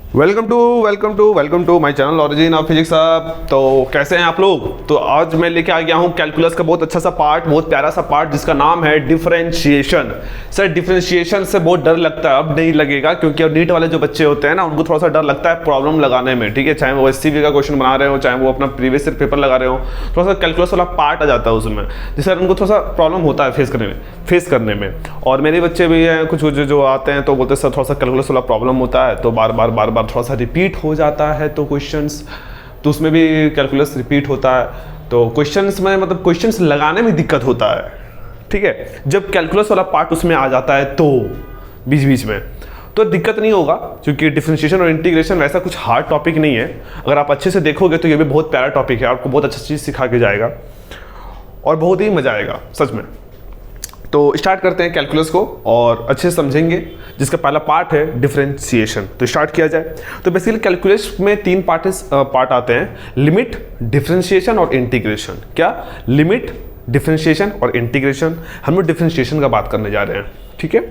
Welcome to my channel origin of physics. तो कैसे हैं आप लोग? तो आज मैं लेके आ गया हूं कैलकुलस का बहुत अच्छा सा पार्ट, बहुत प्यारा सा पार्ट जिसका नाम है डिफरेंशिएशन। सर डिफरेंशिएशन से बहुत डर लगता है, अब नहीं लगेगा क्योंकि अब नीट वाले जो बच्चे होते हैं ना उनको थोड़ा सा डर लगता है प्रॉब्लम लगाने में, ठीक है। चाहे वो एससीबी का क्वेश्चन बना रहे हो, चाहे वो अपना प्रीवियस ईयर पेपर लगा रहे हो, थोड़ा सा कैलकुलस वाला पार्ट आ जाता है उसमें, जिससे उनको थोड़ा सा प्रॉब्लम होता है फेस करने में। और मेरे बच्चे भी हैं कुछ जो आते हैं तो बोलते हैं सर थोड़ा सा कैलकुलस वाला प्रॉब्लम होता है, तो बार बार थोड़ा सा रिपीट हो जाता है, तो क्वेश्चंस तो उसमें भी कैलकुलस रिपीट होता है, तो क्वेश्चंस में मतलब क्वेश्चंस लगाने में दिक्कत होता है, ठीक है। जब कैलकुलस वाला पार्ट उसमें आ जाता है तो बीच बीच में तो दिक्कत नहीं होगा, क्योंकि डिफरेंशिएशन और इंटीग्रेशन वैसा कुछ हार्ड टॉपिक नहीं है। अगर आप अच्छे से देखोगे तो ये भी बहुत प्यारा टॉपिक है, आपको बहुत अच्छा चीज़ सिखा के जाएगा और बहुत ही मजा आएगा सच में। तो स्टार्ट करते हैं कैलकुलस को और अच्छे से समझेंगे, जिसका पहला पार्ट है डिफरेंशिएशन। तो स्टार्ट किया जाए तो बेसिकली कैलकुलस में तीन पार्ट आते हैं, लिमिट, डिफरेंशिएशन और इंटीग्रेशन। क्या? लिमिट, डिफरेंशिएशन और इंटीग्रेशन। हम लोग डिफरेंशिएशन का बात करने जा रहे हैं, ठीक है।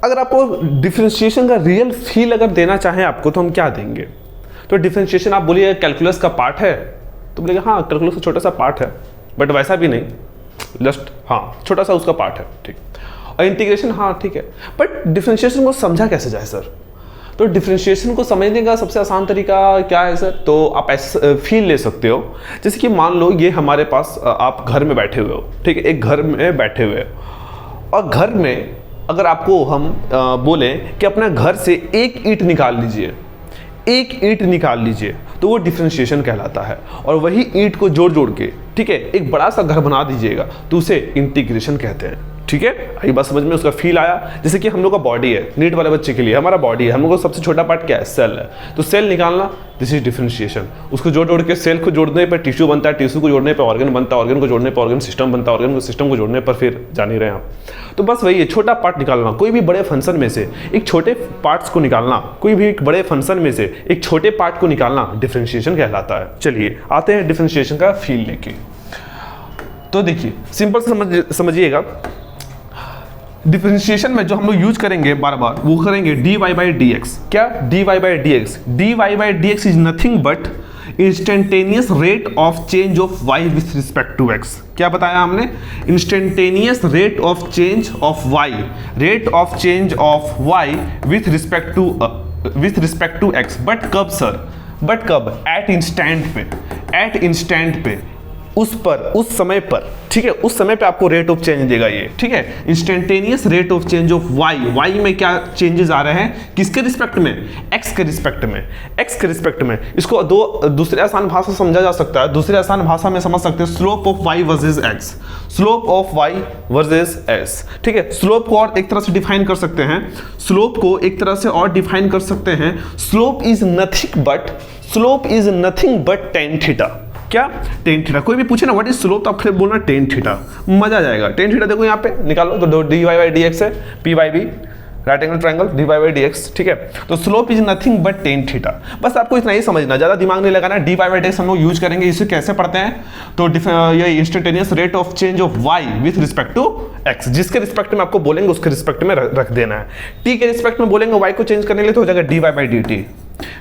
अगर आपको डिफरेंशिएशन का रियल फील अगर देना चाहें आपको तो हम क्या देंगे? तो डिफरेंशिएशन आप बोलिए कैलकुलस का पार्ट है तो बोलिए हाँ कैलकुलस का छोटा सा पार्ट है, बट वैसा भी नहीं, जस्ट हाँ छोटा सा उसका पार्ट है, ठीक। और इंटीग्रेशन हाँ ठीक है, बट डिफरेंशिएशन को समझा कैसे जाए सर? तो डिफरेंशिएशन को समझने का सबसे आसान तरीका क्या है सर? तो आप ऐसे फील ले सकते हो, जैसे कि मान लो ये हमारे पास आप घर में बैठे हुए हो, ठीक है, एक घर में बैठे हुए हो और घर में अगर आपको हम बोले कि अपना घर से एक ईंट निकाल लीजिए, एक ईंट निकाल लीजिए, तो वो डिफरेंशिएशन कहलाता है। और वही ईंट को जोड़ के, ठीक है, एक बड़ा सा घर बना दीजिएगा तो उसे इंटीग्रेशन कहते हैं, ठीक है। आई बात समझ में? उसका फील आया? जैसे कि हम लोग का बॉडी है, नीट वाले बच्चे के लिए हमारा बॉडी है, हम लोग का सबसे छोटा पार्ट क्या है? सेल है। तो सेल निकालना, दिस इज डिफरेंशिएशन। उसको जोड़ के सेल को जोड़ने पर टिश्यू बनता है, टिश्यू को जोड़ने पर ऑर्गन बनता है, ऑर्गन को जोड़ने पर ऑर्गन सिस्टम बनता है, ऑर्गन को सिस्टम को जोड़ने पर फिर जान ही रहे हैं आप। तो बस वही है, छोटा पार्ट निकालना। कोई भी बड़े फंक्शन में से एक छोटे पार्ट्स को निकालना, कोई भी एक बड़े फंक्शन में से एक छोटे पार्ट को निकालना डिफरेंशिएशन कहलाता है। चलिए आते हैं डिफरेंशिएशन का फील लेके। तो देखिए सिंपल समझिएगा, डिफरेंशिएशन में जो हम लोग यूज करेंगे बार बार वो करेंगे dy बाई डी एक्स। क्या? dy by d x. dy by d x is nothing but instantaneous rate of change of y with respect to x। क्या बताया हमने? Instantaneous rate of change of y, rate of change of y with respect to x। But कब sir? But कब? At instant पे, उस समय पर, ठीक है, उस समय पे आपको रेट ऑफ चेंज देगा ये, ठीक है। Instantaneous rate of change of y में क्या चेंजेस आ रहे हैं? किसके रिस्पेक्ट में? x के रिस्पेक्ट में। इसको दूसरे आसान भाषा समझा जा सकता है, दूसरे आसान भाषा में समझ सकते हैं, slope of y versus x, slope of y versus s, ठीक है। स्लोप को और एक तरह से डिफाइन कर सकते हैं, slope is nothing but tan theta. क्या? tan theta. कोई भी पूछे ना व्हाट इज स्लोप तो आप फिर बोलना tan थीटा, मजा आ जाएगा। tan थीटा देखो यहाँ पे निकालो तो dy बाई डी एक्स है, p by b, right angle triangle, dy by d x, ठीक है। तो slope is nothing but tan theta. बस आपको इतना ही समझना, ज्यादा दिमाग नहीं लगाना। dy बाई डी एक्स हम लोग यूज करेंगे, इसे कैसे पढ़ते हैं? तो ये instantaneous rate of change of y with respect to x, जिसके रिस्पेक्ट में आपको बोलेंगे उसके रिस्पेक्ट में रख देना है। t के रिस्पेक्ट में बोलेंगे y को चेंज करने के लिए तो हो जाएगा dy by D T,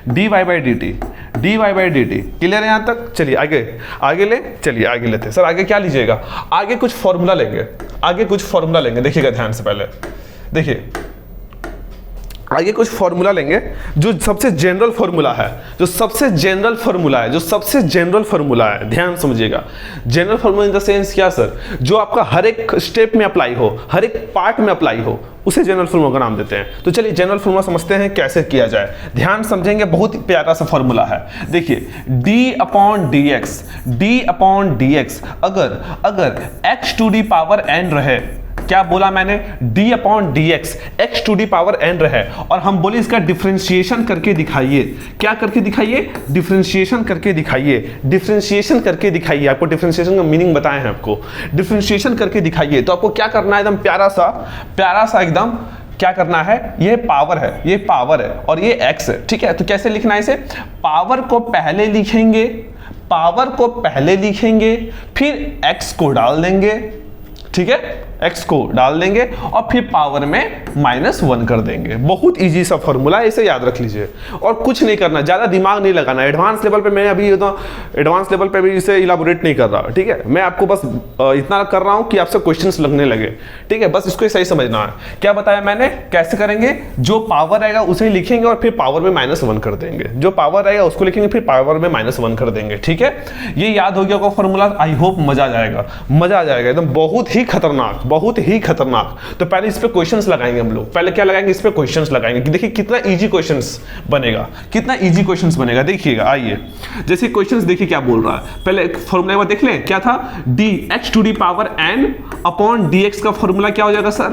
dy by D T. Clear है यहाँ तक? चलिए आगे लेते हैं। सर आगे क्या लीजिएगा? आगे कुछ फॉर्मूला लेंगे, देखिएगा ध्यान से। पहले देखिए आगे कुछ फॉर्मूला लेंगे जो सबसे जनरल फॉर्मूला है, ध्यान समझिएगा। General formula in the sense क्या सर? जो आपका हर एक स्टेप में अप्लाई हो, हर एक पार्ट में अप्लाई हो, उसे जनरल फॉर्मूला का नाम देते हैं। तो चलिए जनरल फॉर्मूला समझते हैं कैसे किया जाए, ध्यान समझेंगे। बहुत ही प्यारा सा फॉर्मूला है, देखिए d अपॉन डी एक्स। अगर x to the power n रहे, क्या बोला मैंने? d upon d x, x to the power n रहे, और हम बोले इसका डिफरेंशिएशन करके दिखाइए। क्या करके दिखाइए? डिफरेंशिएशन करके दिखाइए। आपको डिफरेंशिएशन का मीनिंग बताए हैं आपको, डिफरेंशिएशन करके दिखाइए। तो आपको क्या करना है? एकदम प्यारा सा एकदम क्या करना है? ये पावर है और ये x है, ठीक है। तो कैसे लिखना है इसे? पावर को पहले लिखेंगे, फिर x को डाल देंगे, ठीक है। x को डाल देंगे और फिर पावर में -1 कर देंगे। बहुत इजी सा फॉर्मूला, इसे याद रख लीजिए और कुछ नहीं करना, ज़्यादा दिमाग नहीं लगाना। एडवांस लेवल पे मैं अभी एडवांस लेवल पे भी इसे इलाबोरेट नहीं कर रहा, ठीक है। मैं आपको बस इतना कर रहा हूँ कि आपसे क्वेश्चंस लगने लगे, ठीक है। बस इसको सही समझना है। क्या बताया मैंने, कैसे करेंगे, जो पावर आएगा उसे लिखेंगे और फिर पावर में -1 कर देंगे, जो पावर आएगा उसको लिखेंगे फिर पावर में -1 कर देंगे, ठीक है। ये याद हो गया होगा फॉर्मूला। आई होप मजा आ जाएगा, मजा आ जाएगा एकदम, बहुत ही खतरनाक, बहुत ही खतरनाक। तो पहले इस पे क्वेश्चंस लगाएंगे हम लोग। पहले क्या लगाएंगे, इस पे क्वेश्चंस लगाएंगे कि देखिए कितना इजी क्वेश्चंस बनेगा, कितना इजी क्वेश्चंस बनेगा। देखिएगा, आइए जैसे क्वेश्चंस देखिए क्या बोल रहा है। पहले फॉर्मूला एक बार देख लें, क्या था, dx⁴n अपॉन dx का फॉर्मूला क्या हो जाएगा सर,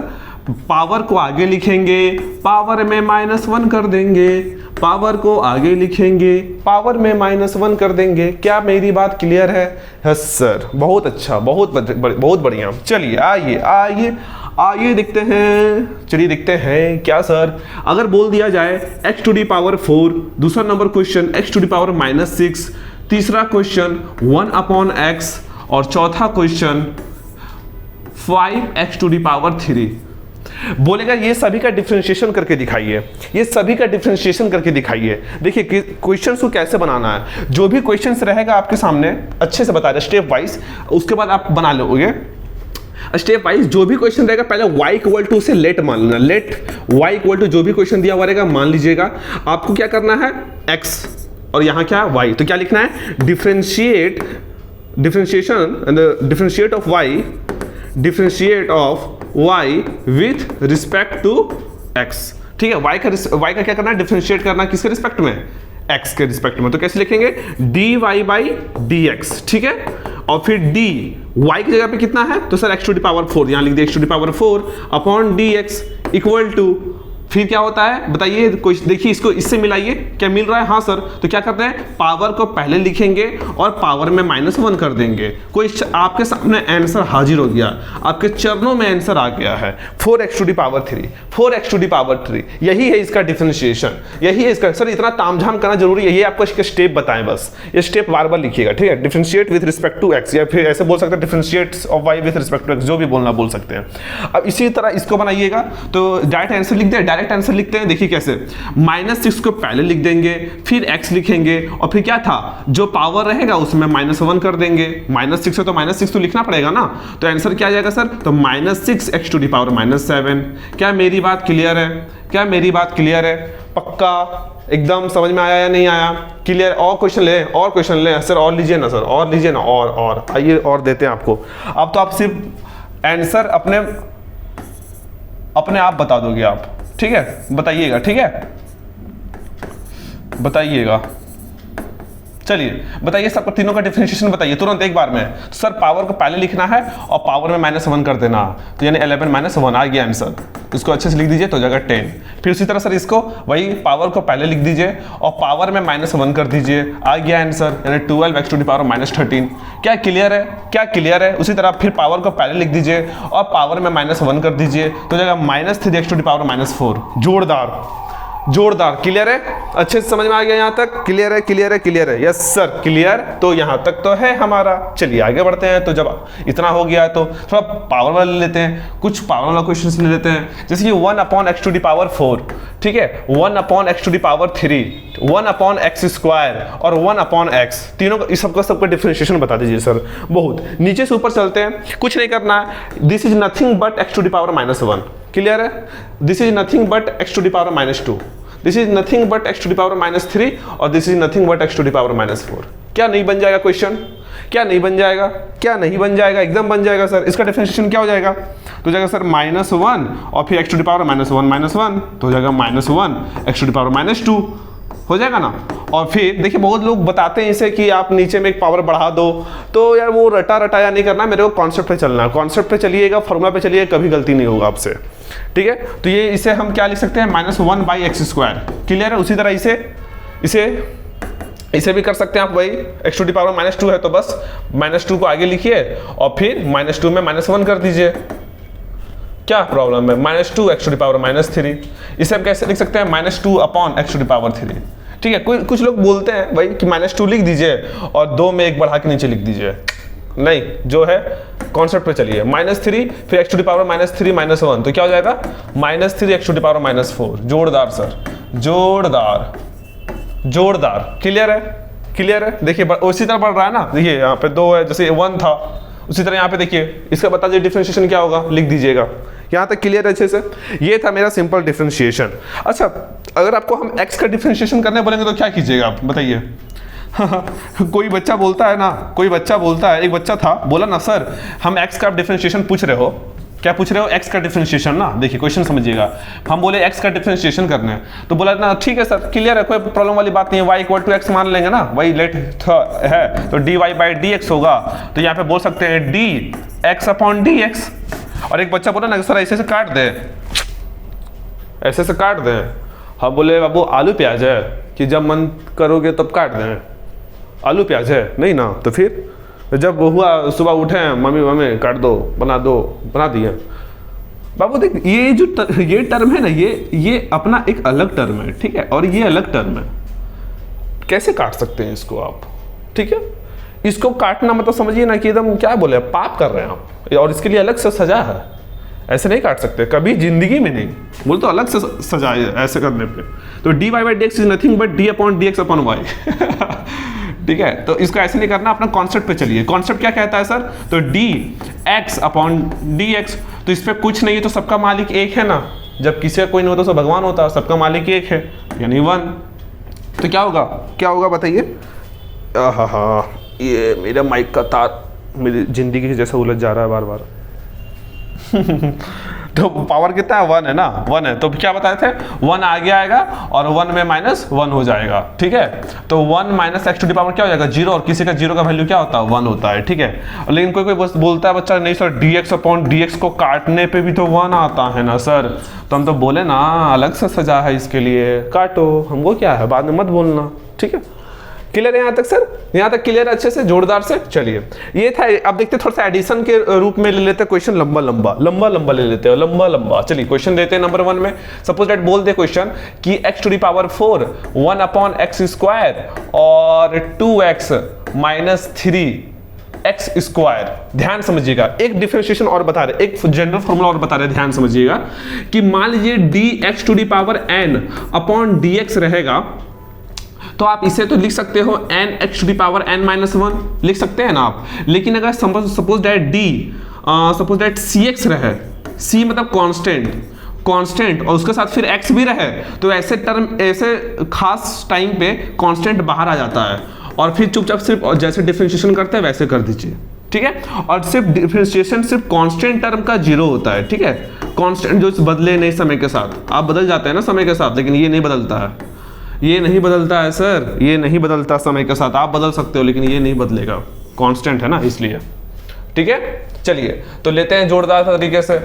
पावर को आगे लिखेंगे, पावर में -1 कर देंगे, पावर को आगे लिखेंगे, पावर में -1 कर देंगे। क्या मेरी बात क्लियर है? यस सर, बहुत अच्छा, बहुत बढ़िया। चलिए आइए आइए आइए देखते हैं, चलिए देखते हैं क्या सर। अगर बोल दिया जाए x⁴, दूसरा नंबर क्वेश्चन x⁻⁻6, तीसरा क्वेश्चन 1/x और चौथा क्वेश्चन 5x⁻3, बोलेगा ये सभी का डिफरेंशिएशन करके दिखाइए, ये सभी का डिफरेंशिएशन करके दिखाइए। देखिए क्वेश्चंस को कैसे बनाना है, जो भी क्वेश्चंस रहेगा आपके सामने अच्छे से बता रहे स्टेप वाइज, उसके बाद आप बना लोगे स्टेप वाइज। जो भी क्वेश्चन रहेगा पहले y से लेट मान लेना, लेट y जो भी क्वेश्चन दिया हुआ रहेगा मान लीजिएगा। आपको क्या करना है, x और यहाँ क्या है y, तो क्या लिखना है, differentiate of y with respect to x, ठीक है। y का क्या करना है, डिफरेंशिएट करना किसके रिस्पेक्ट में, x के रिस्पेक्ट में। तो कैसे लिखेंगे, dy/dx, ठीक है। और फिर d y की जगह पे कितना है, तो सर x⁴, यहां लिख दिया x⁴ upon dx equal to, फिर क्या होता है बताइए, देखिए इसको इससे मिलाइए, क्या मिल रहा है, हाँ सर। तो क्या करते हैं, पावर को पहले लिखेंगे और पावर में -1 कर देंगे। कोई आपके सामने आंसर हाजिर हो गया, आपके चरणों में आंसर आ गया है 4x⁻3। यही है इसका डिफरेंशिएशन, यही है इसका। सर इतना तामझाम करना जरूरी है, ये आपको इसके स्टेप बताएं, बस ये स्टेप बार बार लिखिएगा, ठीक है। Differentiate with respect to x, या फिर ऐसे बोल सकते हैं differentiate of y with respect to x, जो भी बोलना बोल सकते हैं। अब इसी तरह इसको बनाइएगा, तो डायरेक्ट आंसर लिख दे, डायरेक्ट आंसर लिखते हैं। देखिए कैसे, -6 को पहले लिख देंगे, फिर x लिखेंगे और फिर क्या था, जो पावर रहेगा उसमें -1 कर देंगे। -6 है तो -6 तो लिखना पड़ेगा ना, तो आंसर क्या आ जाएगा सर, तो -6x⁻⁷। क्या मेरी बात क्लियर है, क्या मेरी बात क्लियर है, पक्का एकदम समझ में आया या नहीं आया, क्लियर। और क्वेश्चन ले, और क्वेश्चन ले सर, और लीजिए ना सर, और लीजिए ना, और आइए और देते हैं आपको। अब तो आप सिर्फ आंसर अपने आप बता दोगे आप, ठीक है, बताइएगा, ठीक है, बताइएगा। चलिए बताइए सबको, तीनों का डिफरेंशिएशन बताइए तुरंत एक बार में। तो सर पावर को पहले लिखना है और पावर में -1 कर देना, तो यानी 11 - 1 आ गया आंसर। इसको अच्छे से लिख दीजिए तो जगह 10। फिर उसी तरह सर इसको वही पावर को पहले लिख दीजिए और पावर में -1 कर दीजिए, आ गया आंसर, यानी 12x⁻⁻13। क्या क्लियर है, क्या क्लियर है। उसी तरह फिर पावर को पहले लिख दीजिए और पावर में -1 कर दीजिए, तो जगह -3x⁻⁴। जोरदार, क्लियर है, अच्छे से समझ में आ गया यहाँ तक, क्लियर है, क्लियर है, क्लियर है, यस सर क्लियर। तो यहाँ तक तो है हमारा, चलिए आगे बढ़ते हैं। तो जब इतना हो गया तो थोड़ा पावर वाला ले लेते हैं, कुछ पावर वाला क्वेश्चन ले लेते हैं। जैसे कि 1/x⁴, ठीक है, 1/x⁴, 1/x² और 1/x, तीनों का, इस सबका डिफरेंशिएशन बता दीजिए सर। बहुत नीचे से ऊपर चलते हैं, कुछ नहीं करना है। This is nothing but x⁻⁻1, clear है। This is nothing but x⁻⁻2, this is nothing but x⁻⁻3 और this is nothing but x⁻⁻4। क्या नहीं बन जाएगा क्वेश्चन, क्या नहीं बन जाएगा, क्या नहीं बन जाएगा, एकदम बन जाएगा सर। इसका डिफरेंशिएशन क्या हो जाएगा, तो जाएगा सर -1 और फिर x⁻⁻1 तो हो जाएगा -1 x⁻⁻2 हो जाएगा ना। और फिर देखिए बहुत लोग बताते हैं इसे कि आप नीचे में एक पावर बढ़ा दो, तो यार वो रटाया नहीं करना, मेरे को कॉन्सेप्ट पे चलना है, कॉन्सेप्ट पे चलिएगा, फॉर्मूला पे चलिए, कभी गलती नहीं होगा आपसे, ठीक है। तो ये इसे हम क्या लिख सकते हैं, -1/x², क्लियर है। उसी तरह इसे भी कर सकते हैं आप, वही x⁻⁻2 है तो बस -2 को आगे लिखिए और फिर -2 में -1 कर दीजिए, क्या प्रॉब्लम है, -2 x⁻⁻3। इसे हम कैसे लिख सकते हैं, -2/x⁻3, ठीक है। कुछ लोग बोलते हैं भाई कि -2 लिख दीजिए और 2 में 1 बढ़ा के नीचे लिख दीजिए, नहीं, जो है कॉन्सेप्ट पे चलिए। -3 फिर x टू द पावर -3 -1, तो क्या हो जाएगा -3 x टू द पावर -4। जोरदार सर, जोरदार जोरदार। क्लियर है, क्लियर है। देखिए उसी तरह बढ़ रहा है ना, देखिए यहाँ पे 2 है, जैसे 1 था उसी तरह यहाँ पे देखिए। इसका बता दीजिए डिफरेंशिएशन क्या होगा, लिख दीजिएगा। यहाँ तक क्लियर है अच्छे से। ये था मेरा सिंपल डिफरेंशिएशन। अच्छा, अगर आपको हम x का डिफरेंशिएशन करने बोलेंगे तो क्या कीजिएगा आप बताइए। कोई बच्चा बोलता है ना, कोई बच्चा बोलता है, एक बच्चा था बोला ना सर हम x का डिफरेंशिएशन पूछ रहे हो, क्या पूछ रहे हो, x का डिफरेंशिएशन ना। देखिए क्वेश्चन समझिएगा, हम बोले x का डिफरेंशिएशन करना है तो बोला ना ठीक है सर क्लियर है, कोई प्रॉब्लम वाली बात नहीं है, y इक्वल टू x मान लेंगे ना, वही लेट है तो dy बाई dx होगा। तो यहाँ पे बोल सकते हैं dx अपॉन dx। और एक बच्चा बोला ना सर ऐसे से काट दे, ऐसे से काट दे। हम बोले बाबू आलू प्याज है कि जब मन करोगे तब काट दें, आलू प्याज है नहीं ना। तो फिर जब हुआ सुबह उठे मम्मी मम्मी काट दो, बना दिए। बाबू देख ये टर्म है ना, ये अपना एक अलग टर्म है, ठीक है, और ये अलग टर्म है। कैसे काट सकते हैं इसको आप, ठीक है। इसको काटना मतलब समझिए ना कि एकदम क्या बोले पाप कर रहे हैं आप, और इसके लिए अलग से सजा है। ऐसे नहीं काट सकते कभी जिंदगी में नहीं, बोल तो अलग से सजा है ऐसे करने पे। तो dy by dx is nothing but d upon dx upon y। ठीक है, तो इसको ऐसे नहीं करना, अपना कॉन्सेप्ट पे चलिए। कॉन्सेप्ट क्या कहता है सर, तो dx अपॉन dx, तो इस पे कुछ नहीं है तो सबका मालिक एक है ना। जब किसी का कोई नहीं होता तो भगवान होता, सबका मालिक एक है यानी 1। तो क्या होगा, क्या होगा बताइए। हाँ, ये मेरा माइक का तार मेरी जिंदगी के जैसा उलझ जा रहा है बार बार। तो पावर कितना है, 1 है ना, 1 है। तो क्या बताए थे 1 आगे आएगा और 1 में -1 हो जाएगा, ठीक है। तो 1 minus x to the power क्या हो जाएगा 0, और किसी का 0 का वैल्यू क्या होता है 1 होता है, ठीक है। लेकिन कोई बोलता है बच्चा नहीं सर dx अपॉन dx को काटने पे भी तो 1 आता है ना सर। तो हम तो बोले ना अलग से सजा है इसके लिए, काटो, हमको क्या है बाद में मत बोलना, ठीक है। क्लियर है यहाँ तक सर, यहाँ तक क्लियर अच्छे से जोरदार से। चलिए ये था। अब देखते थोड़ा सा एडिशन के रूप में ले लेते हैं क्वेश्चन, लंबा लंबा ले लेते हैं, लंबा। चलिए क्वेश्चन देते हैं नंबर 1 में। सपोज दैट बोल दे क्वेश्चन कि x to the power 4 1 upon x square और 2x माइनस 3x स्क्वायर। ध्यान समझिएगा, एक डिफरेंशिएशन और बता रहे, एक जनरल फॉर्मूला और बता रहे, ध्यान समझिएगा कि मान लीजिए dx to the power n upon dx रहेगा, तो आप इसे तो लिख सकते हो n x to the power n-1 लिख सकते हैं ना आप। लेकिन अगर सपोज दैट cx रहे, c मतलब कांस्टेंट और उसके साथ फिर x भी रहे, तो ऐसे टर्म ऐसे खास टाइम पे कांस्टेंट बाहर आ जाता है और फिर चुपचाप सिर्फ जैसे डिफरेंशिएशन करते हैं वैसे कर दीजिए, ठीक है। और सिर्फ डिफरेंशिएशन सिर्फ कांस्टेंट टर्म का 0 होता है, ठीक है। कांस्टेंट जो बदले नहीं समय के साथ, आप बदल जाते हैं ना समय के साथ, लेकिन ये नहीं बदलता है, ये नहीं बदलता है सर, ये नहीं बदलता समय के साथ। आप बदल सकते हो लेकिन ये नहीं बदलेगा, कांस्टेंट है ना इसलिए, ठीक है। चलिए तो लेते हैं जोरदार तरीके से।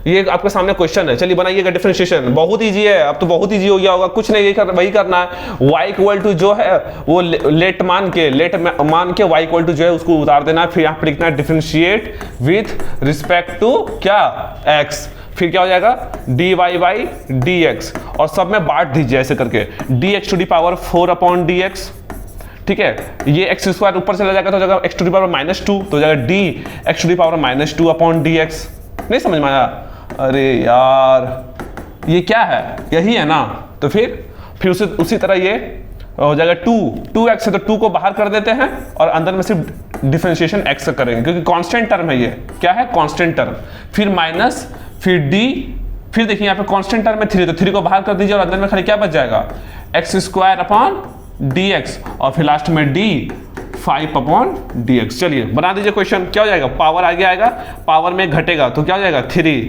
ये आपके सामने क्वेश्चन है, चलिए बनाइएगा डिफरेंशिएशन। बहुत इजी है, अब तो बहुत इजी हो गया होगा, कुछ नहीं वही करना है। y इक्वल टू जो है वो लेट मान के y इक्वल टू जो है उसको उतार देना है। फिर यहाँ पे लिखना है डिफरेंशिएट विथ रिस्पेक्ट टू क्या x, फिर क्या हो जाएगा dy बाई dx, और सब में बांट दीजिए ऐसे करके dx to the power 4 upon dx, ठीक है। ये x स्क्वायर ऊपर चला जाएगा तो हो जाएगा x टू दी पावर -2, तो हो जाएगा dx to the power -2 upon dx। नहीं समझ में आया, अरे यार ये क्या है, यही है ना। तो फिर उसी तरह ये हो जाएगा 2x है तो 2 को बाहर कर देते हैं और अंदर में सिर्फ डिफरेंशिएशन x से करेंगे क्योंकि कांस्टेंट टर्म है। ये क्या है कांस्टेंट टर्म, फिर माइनस, फिर d, फिर देखिए यहाँ पे कांस्टेंट टर्म में 3 तो 3 को बाहर कर दीजिए और अंदर में खाली क्या बच जाएगा x स्क्वायर अपॉन dx, और फिर लास्ट में d 5 अपॉन dx। चलिए बना दीजिए क्वेश्चन। क्या हो जाएगा, पावर आगे आएगा, पावर में घटेगा तो क्या हो जाएगा 3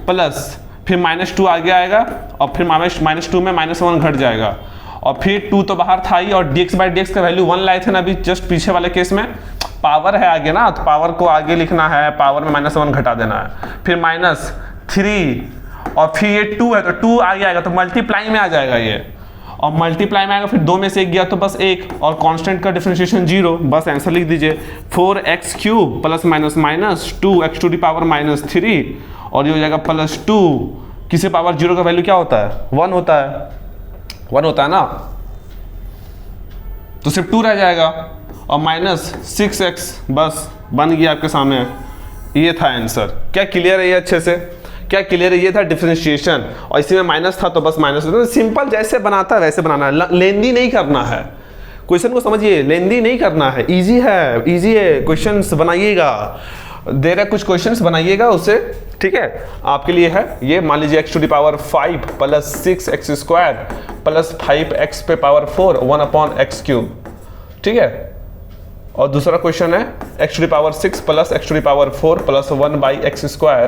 प्लस, फिर -2 आगे आएगा और फिर -2 में -1 घट जाएगा, और फिर 2 तो बाहर था ही, और dx बाई dx का वैल्यू 1 लाए थे ना अभी जस्ट पीछे वाले केस में। पावर है आगे ना, तो पावर को आगे लिखना है, पावर में -1 घटा देना है, फिर -3 और फिर ये 2 है तो 2 आगे आएगा तो मल्टीप्लाई में आ जाएगा ये, और मल्टीप्लाई में आएगा फिर 2 में से 1 गया तो बस 1, और कांस्टेंट का डिफरेंशिएशन 0। बस आंसर लिख दीजिए 4x cube plus minus 2x to the power -3, और ये हो जाएगा +2। किसी पावर 0 का वैल्यू क्या होता है 1 होता है, 1 होता है ना, तो सिर्फ 2 रह जाएगा, और -6x बस बन गया आपके सामने, ये था आंसर। क्या क्लियर है ये अच्छे से? क्या क्लियर है? ये था डिफरेंशिएशन, और इसी में माइनस था तो बस माइनस। सिंपल जैसे बनाता है वैसे बनाना है, लेंदी नहीं करना है। क्वेश्चन को समझिए, लेंदी नहीं करना है, इजी है, इजी है। क्वेश्चंस बनाइएगा, दे रहे कुछ क्वेश्चंस बनाइएगा उससे, ठीक है, आपके लिए है ये। मान लीजिए x to the power 5 plus 6x square plus 5x पे पावर 4 1/x क्यूब, ठीक है। और दूसरा क्वेश्चन है x to the power 6 plus x to the power 4 plus 1/x square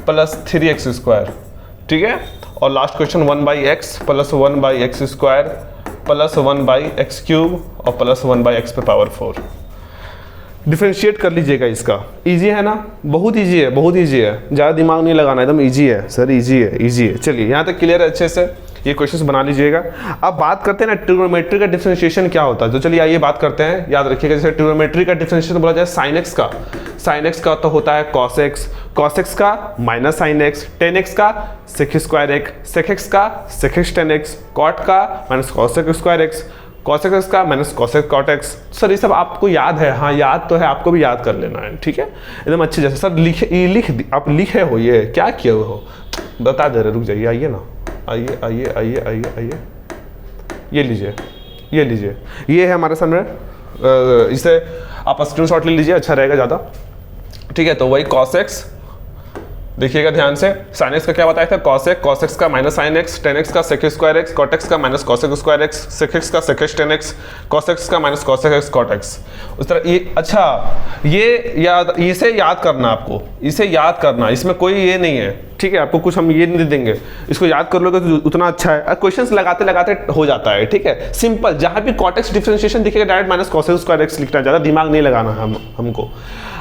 plus 3x square, ठीक है। और last question 1/x plus 1/x square plus 1/x cube और प्लस 1/x पे पावर 4। डिफरेंशिएट कर लीजिएगा इसका। इजी है ना? बहुत इजी है, बहुत इजी है, ज़्यादा दिमाग नहीं लगाना, एकदम इजी है सर, इजी है, इजी है। चलिए यहाँ तक क्लियर है अच्छे से, ये क्वेश्चंस बना लीजिएगा। अब बात करते हैं ना ट्रिग्नोमेट्री का डिफरेंशिएशन क्या होता है। तो चलिए आइए बात करते हैं। याद रखिएगा जैसे ट्रिग्नोमेट्री का डिफरेंशिएशन बोला जाए साइन एक्स का, साइन एक्स का तो होता है कॉस एक्स, कॉस एक्स का minus sine x, tan x का sec square x, sec x का sec x tan x, cot का minus cos x square x, cos x का minus cos x cot x. Sir ये सब आपको याद है? हाँ याद तो है, आपको भी याद कर लेना है, ठीक है, एकदम अच्छे जैसे। सर आप लिखे हो, ये क्या किए हो बता दे रहे, रुक जाइए, आइए ना, आइए आइए आइए आइए आइए, ये लीजिए, ये लीजिए, ये है हमारे सामने, इसे आप स्क्रीनशॉट ले लीजिए, अच्छा रहेगा ज़्यादा, ठीक है। तो वही कॉस एक्स, देखिएगा ध्यान से, साइन एक्स का क्या बताया था, कॉस एक्स, कॉस एक्स का minus sine x, tan x का sec square x, cot x का minus cos x square x, sec x का sec x tan x, cos x का minus cos x cot x. उस तरह ये, अच्छा ये याद, इसे याद करना आपको, इसे याद करना, इसमें कोई ये नहीं है, ठीक है। आपको कुछ हम ये नहीं देंगे, इसको याद कर लोगे तो उतना अच्छा है। क्वेश्चंस लगाते लगाते हो जाता है, ठीक है, सिंपल। जहां भी कॉट एक्स डिफरेंशिएशन दिखेगा direct minus cos x square x लिखना है, ज़्यादा दिमाग नहीं लगाना हमको।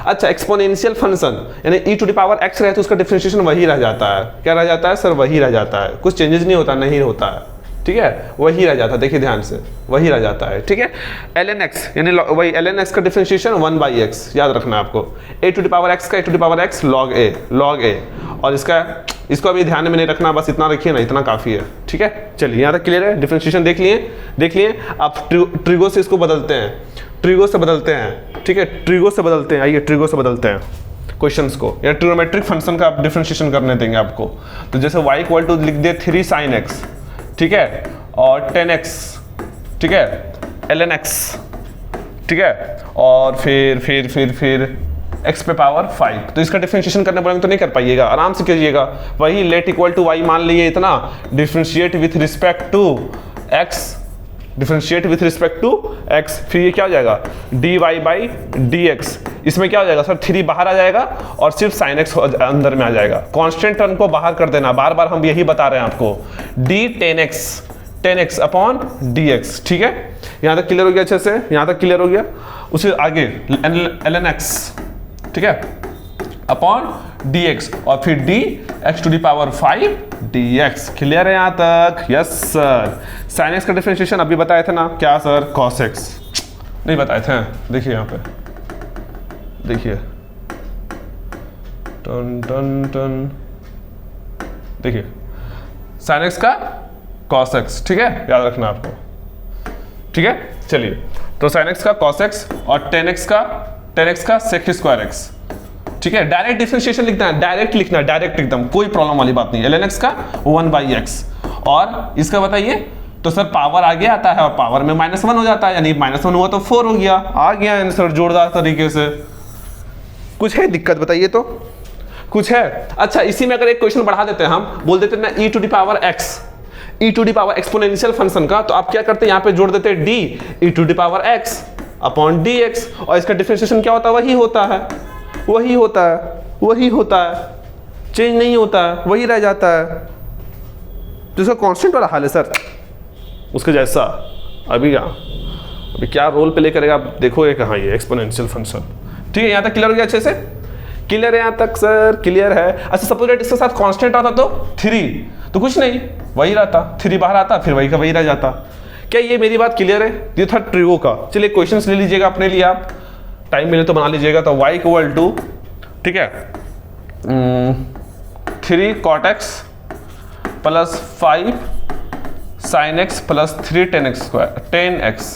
अच्छा, एक्सपोनेंशियल फंक्शन यानी e to the power x रहे तो उसका डिफरेंशिएशन वही रह जाता है। क्या रह जाता है सर? वही रह जाता है, कुछ चेंजेस नहीं होता, नहीं होता है, ठीक है, वही रह जाता है। देखिए ध्यान से, वही रह जाता है, ठीक है। ln x यानी वही ln x का डिफरेंशिएशन 1/x, याद रखना आपको। a to the power x का a to the power x log a, और इसको अभी ध्यान में नहीं रखना, बस इतना रखिए ना, इतना काफ़ी है, ठीक है। चलिए यहाँ तक क्लियर है, डिफरेंशिएशन देख लिए। आप ट्रिगो से इसको बदलते हैं, ट्रिगो से बदलते हैं, ठीक है, ट्रिगो से बदलते हैं। आइए ट्रिगो से बदलते हैं क्वेश्चंस को, या ट्रिग्नोमेट्रिक फंक्शन का आप डिफरेंशिएशन करने देंगे आपको। तो जैसे y इक्वल टू लिख दे 3 sin x, ठीक है, और 10x, ठीक है, ln x, ठीक है, और फिर x पे पावर 5। तो इसका डिफरेंशिएशन करने पड़ेगा तो नहीं कर पाइएगा, आराम से कीजिएगा। वही लेट इक्वल टू y मान लिए इतना, differentiate with respect to x, differentiate with respect to x, फिर ये क्या हो जाएगा dy बाई dx। इसमें क्या हो जाएगा सर, 3 बाहर आ जाएगा और सिर्फ sin x अंदर में आ जाएगा। कांस्टेंट टर्म को बाहर कर देना, बार बार हम यही बता रहे हैं आपको, d 10x अपॉन dx, ठीक है। यहाँ तक क्लियर हो गया अच्छे से, यहाँ तक क्लियर हो गया। उससे आगे ln x, ठीक है, अपॉन dx, और फिर d x to the power 5 dx। Clear है यहाँ तक? Yes sir. sin x का डिफरेंशिएशन अभी बताए थे ना, क्या सर? cos x नहीं बताए थे, देखिए यहाँ पे, देखिए टन टन टन, देखिए sin x का cos x, ठीक है, याद रखना आपको, ठीक है। चलिए, तो sin x का cos x और 10x का sec स्क्वायर x, ठीक है। डायरेक्ट डिफरेंशिएशन लिखना है, डायरेक्ट लिखना है, डायरेक्ट एकदम, कोई प्रॉब्लम वाली बात नहीं। ln x का 1/x, और इसका बताइए, तो सर पावर आगे आता है और पावर में -1 हो जाता है, यानी -1 हुआ तो 4 हो गया, आ गया आंसर जोरदार तरीके से। कुछ है दिक्कत बताइए तो, कुछ है? अच्छा, इसी में अगर एक क्वेश्चन बढ़ा देते हैं, हम बोल देते हैं ना e to the power x, e to the power exponential function का, तो आप क्या करते हैं, यहाँ पे जोड़ देते हैं d e to the power x upon dx, और इसका डिफरेंशिएशन क्या होता है? वही होता है, वही होता है, वही होता है, चेंज नहीं होता है, वही रह जाता है। तो इसका कांस्टेंट वाला हाल है सर, उसके जैसा। अभी क्या रोल प्ले करेगा आप देखोगे कहाँ, ये एक्सपोनेंशियल फंक्शन, ठीक है। यहाँ तक क्लियर हो गया अच्छे से? क्लियर है यहाँ तक सर? क्लियर है। अच्छा, सपोज इसके साथ कांस्टेंट आता तो 3, तो कुछ नहीं, वही रहता, 3 बाहर आता, फिर वही का वही रह जाता। क्या ये मेरी बात क्लियर है? ये था ट्रिगो का। चलिए क्वेश्चंस ले लीजिएगा अपने लिए, आप टाइम मिले तो बना लीजिएगा। तो y इक्वल टू, ठीक है, 3 cot x plus 5 sin x plus 3 10x square 10x,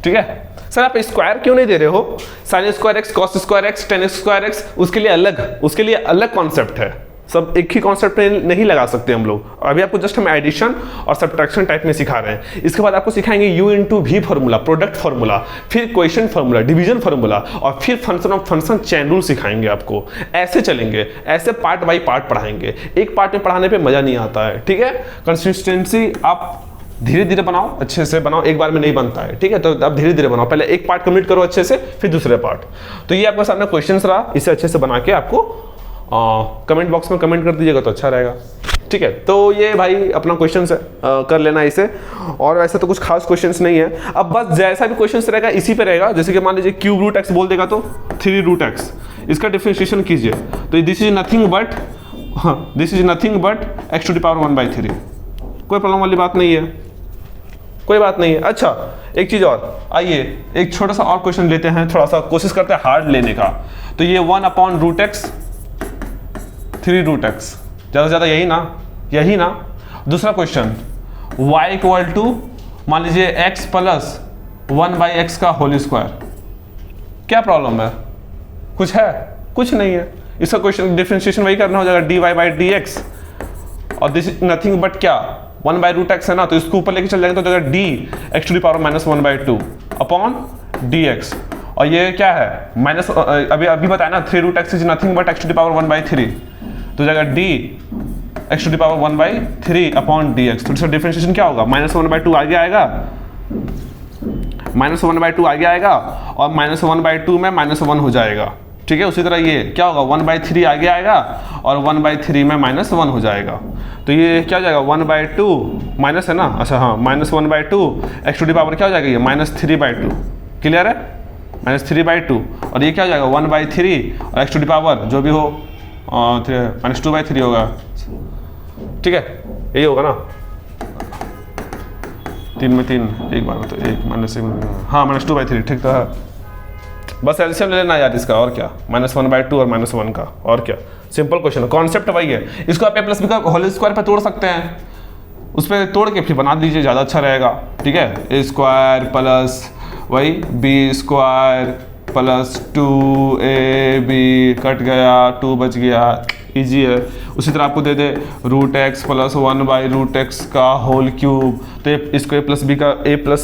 ठीक है। सर आप स्क्वायर क्यों नहीं दे रहे हो? Sine square x, cos square x, ten square x, उसके लिए अलग कॉन्सेप्ट है। सब एक ही कॉन्सेप्ट में नहीं लगा सकते हम लोग। अभी आपको जस्ट हम एडिशन और सब्ट्रैक्शन टाइप में सिखा रहे हैं। इसके बाद आपको सिखाएंगे u into v formula, product formula, फिर क्वेश्चन फॉर्मूला, डिवीजन फॉर्मूला, और फिर function of function chain rule सिखाएंगे आपको। ऐसे चलेंगे, ऐसे पार्ट बाई पार्ट पढ़ाएंगे। एक पार्ट में पढ़ाने पर मजा नहीं आता है, ठीक है। कंसिस्टेंसी आप धीरे धीरे बनाओ, अच्छे से बनाओ, एक बार में नहीं बनता है, ठीक है। तो आप धीरे धीरे बनाओ, पहले एक पार्ट कंप्लीट करो अच्छे से, फिर दूसरे पार्ट। तो ये आपके सामने क्वेश्चंस रहा, इसे अच्छे से बना के आपको कमेंट बॉक्स में कमेंट कर दीजिएगा तो अच्छा रहेगा, ठीक है। तो ये भाई अपना क्वेश्चन है, कर लेना इसे। और वैसे तो कुछ खास क्वेश्चंस नहीं है। अब बस जैसा भी क्वेश्चन रहेगा इसी पे रहेगा। जैसे कि मान लीजिए क्यूब रूट एक्स बोल देगा तो 3 रूट एक्स, इसका डिफरेंशिएशन कीजिए तो this is nothing but x to the power 1/3। कोई प्रॉब्लम वाली बात नहीं है, कोई बात नहीं है। अच्छा एक चीज और, आइए एक छोटा सा और क्वेश्चन लेते हैं, थोड़ा सा कोशिश करते हैं हार्ड लेने का। तो ये 1/√x 3 रूट एक्स, ज़्यादा से ज़्यादा यही ना। दूसरा क्वेश्चन y इक्वल टू मान लीजिए x प्लस 1/x का होल स्क्वायर। क्या प्रॉब्लम है? कुछ है? कुछ नहीं है। इसका क्वेश्चन डिफरेंशिएशन वही करना हो जाएगा dy/dx, और दिस इज नथिंग बट क्या 1/√x है ना, तो इसको ऊपर लेके चल जाएंगे तो जाएगा dx to the power -1/2 upon dx। और ये क्या है माइनस, अभी बताया ना 3 root x is nothing but x to the power 1/3, तो जाएगा dx to the power 1/3 upon dx। तो इसका डिफरेंशिएशन क्या होगा? -1/2 आगे आएगा, -1/2 आगे आएगा, और -1/2 में -1 हो जाएगा, ठीक है। उसी तरह ये क्या होगा 1/3 आगे आएगा, और 1/3 में -1 हो जाएगा। तो ये क्या हो जाएगा 1/2 माइनस है ना, अच्छा हाँ, -1/2 x टू द पावर क्या हो जाएगा ये -3/2। क्लियर है? -3/2, और ये क्या हो जाएगा 1/3 और x टू द पावर जो भी हो -2/3 होगा, ठीक है। यही होगा ना, 3 में 3 एक बार तो 1 हाँ -2/3, ठीक था। बस एलसीएम ले लेना यार इसका, और क्या, -1/2 और -1 का, और क्या। सिंपल क्वेश्चन है, कॉन्सेप्ट वही है। इसको आप a प्लस बी का होल स्क्वायर पे तोड़ सकते हैं, उस पर तोड़ के फिर बना दीजिए, ज़्यादा अच्छा रहेगा, ठीक है। a स्क्वायर प्लस वही b square plus 2ab cut गया, 2 बच गया, इजी है। उसी तरह आपको दे दे √x प्लस 1/√x का होल क्यूब, तो इसको a प्लस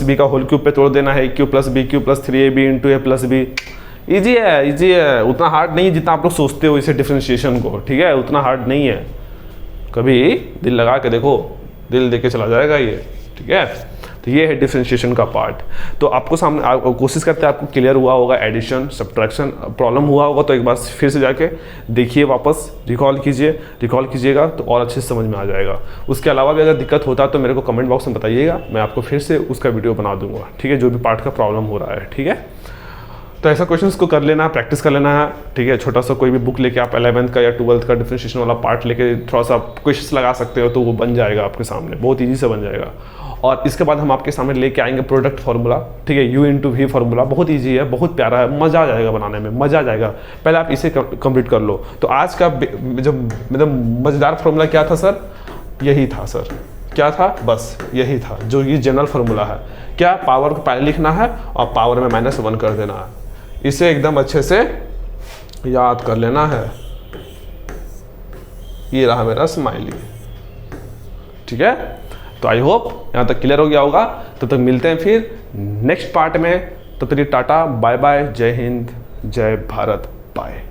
बी का होल क्यूब पे तोड़ देना है, q plus 3ab into a plus b. Easy है, उतना हार्ड नहीं है जितना आप लोग सोचते हो इसे डिफरेंशिएशन को, ठीक है। उतना हार्ड नहीं है, कभी दिल लगा के देखो, दिल दे के चला जाएगा ये, ठीक है। तो ये है डिफरेंशिएशन का पार्ट। तो आपको सामने कोशिश करते हैं आपको क्लियर हुआ होगा, एडिशन सब्ट्रैक्शन प्रॉब्लम हुआ होगा तो एक बार फिर से जाके देखिए, वापस रिकॉल कीजिएगा तो और अच्छे से समझ में आ जाएगा। उसके अलावा भी अगर दिक्कत होता है तो मेरे को कमेंट बॉक्स में बताइएगा, मैं आपको फिर से उसका वीडियो बना दूंगा, ठीक है, जो भी पार्ट का प्रॉब्लम हो रहा है, ठीक है। तो ऐसा क्वेश्चंस को कर लेना है, प्रैक्टिस कर लेना है, ठीक है। छोटा सा कोई भी बुक लेके आप 11th का या 12th का डिफरेंशिएशन वाला पार्ट लेके थोड़ा सा क्वेश्चंस लगा सकते हो, तो वो बन जाएगा आपके सामने, बहुत ईजी से बन जाएगा। और इसके बाद हम आपके सामने लेके आएंगे प्रोडक्ट फार्मूला, ठीक है, u इंटू वी फार्मूला, बहुत ईजी है, बहुत प्यारा है, मज़ा आ जाएगा बनाने में, मज़ा आ जाएगा। पहले आप इसे कंप्लीट कर लो। तो आज का जो मतलब मज़ेदार फार्मूला क्या था सर? यही था सर, क्या था? बस यही था, जो ये जनरल फार्मूला है। क्या? पावर को पहले लिखना है और पावर में -1 कर देना है। इसे एकदम अच्छे से याद कर लेना है। ये रहा मेरा स्माइली, ठीक है। तो आई होप यहाँ तक क्लियर हो गया होगा। तब तक मिलते हैं फिर नेक्स्ट पार्ट में, तब तक टाटा, बाय बाय, जय हिंद, जय भारत, बाय।